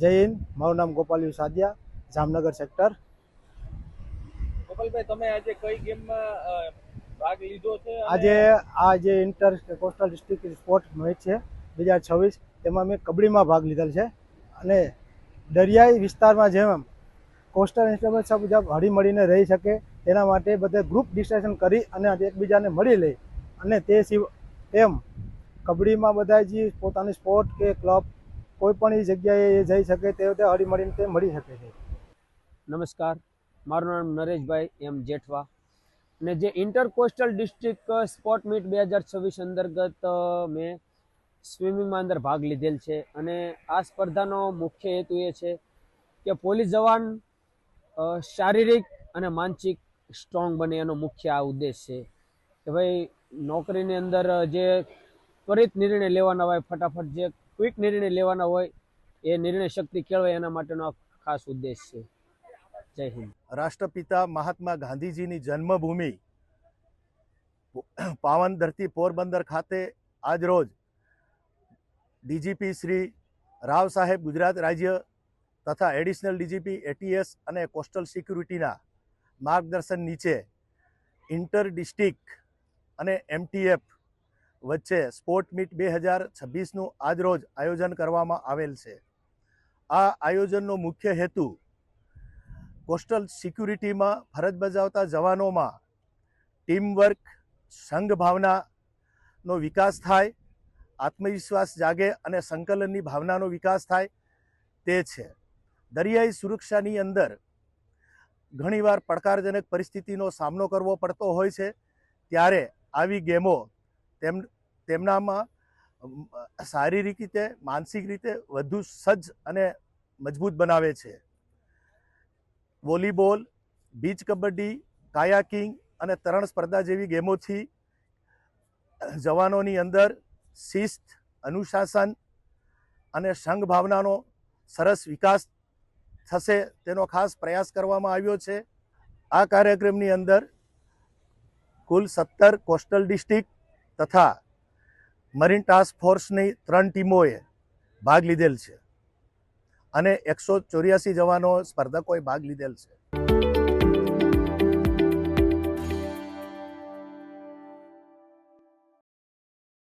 જય હિન્દ, મારું નામ ગોપાલ સાદિયા, જામનગર સેક્ટર. ગોપાલભાઈ, તમે આજે કઈ ગેમમાં ભાગ લીધો છે? આજે આ જે inter coastal district sport match છે 2026, તેમાં મેં કબડ્ડીમાં ભાગ લીધેલ છે. અને દરિયાઈ વિસ્તારમાં જેમ કોસ્ટલ ઇન્સ્ટ્રુમેન્ટ મુજબ હળીમળીને રહી શકે તેના માટે બધે ગ્રુપ ડિસ્કશન કરી અને એકબીજાને મળી લે. અને તેમ કબડ્ડીમાં બધા જે પોતાની સ્પોર્ટ કે ક્લબ કોઈ પણ જગ્યાએ એ જઈ શકે તે હળીમળીને તે મળી શકે છે. નમસ્કાર, મારું નામ નરેશભાઈ એમ જેઠવા. અને જે inter coastal district sport meet 2026 અંતર્ગત મેં સ્વિમિંગમાં અંદર ભાગ લીધેલ છે. અને આ સ્પર્ધાનો મુખ્ય હેતુ એ છે કે પોલીસ જવાન શારીરિક અને માનસિક સ્ટ્રોંગ બને, એનો મુખ્ય આ ઉદ્દેશ છે કે ભાઈ નોકરીની અંદર જે ત્વરિત નિર્ણય લેવાના હોય, ફટાફટ જે ક્વિક નિર્ણય લેવાના હોય એ નિર્ણય શક્તિ કેળવાય, એના માટેનો આ ખાસ ઉદ્દેશ છે. જય હિન્દ. રાષ્ટ્રપિતા મહાત્મા ગાંધીજીની જન્મભૂમિ પાવન ધરતી પોરબંદર ખાતે આજરોજ ડીજીપી શ્રી રાવ સાહેબ ગુજરાત રાજ્ય તથા એડિશનલ ડીજીપી એટીએસ અને કોસ્ટલ સિક્યુરિટીના માર્ગદર્શન નીચે ઇન્ટર ડિસ્ટ્રિક્ટ અને એમટીએફ વચ્ચે સ્પોર્ટ મીટ 2026નું આજરોજ આયોજન કરવામાં આવેલ છે. આ આયોજનનો મુખ્ય હેતુ કોસ્ટલ સિક્યુરિટીમાં ફરજ બજાવતા જવાનોમાં ટીમવર્ક, સંઘ ભાવનાનો વિકાસ થાય, આત્મવિશ્વાસ જાગે અને સંકલનની ભાવનાનો વિકાસ થાય તે છે. દરિયાઈ સુરક્ષાની અંદર ઘણીવાર પડકારજનક પરિસ્થિતિનો સામનો કરવો પડતો હોય છે, ત્યારે આવી ગેમો તેમનામાં શારીરિક રીતે, માનસિક રીતે વધુ સજ્જ અને મજબૂત બનાવે છે. વોલીબોલ, બીચ કબડ્ડી, કાયાકિંગ અને તરણ સ્પર્ધા જેવી ગેમોથી જવાનોની અંદર શિસ્ત, અનુશાસન અને સંઘ ભાવનાનો સરસ વિકાસ થશે તેનો ખાસ પ્રયાસ કરવામાં આવ્યો છે. આ કાર્યક્રમની અંદર કુલ 17 કોસ્ટલ ડિસ્ટ્રિક્ટ તથા મરીન ટાસ્ક ફોર્સની 3 ટીમોએ ભાગ લીધેલ છે અને 184 જવાનો સ્પર્ધકોએ ભાગ લીધેલ છે.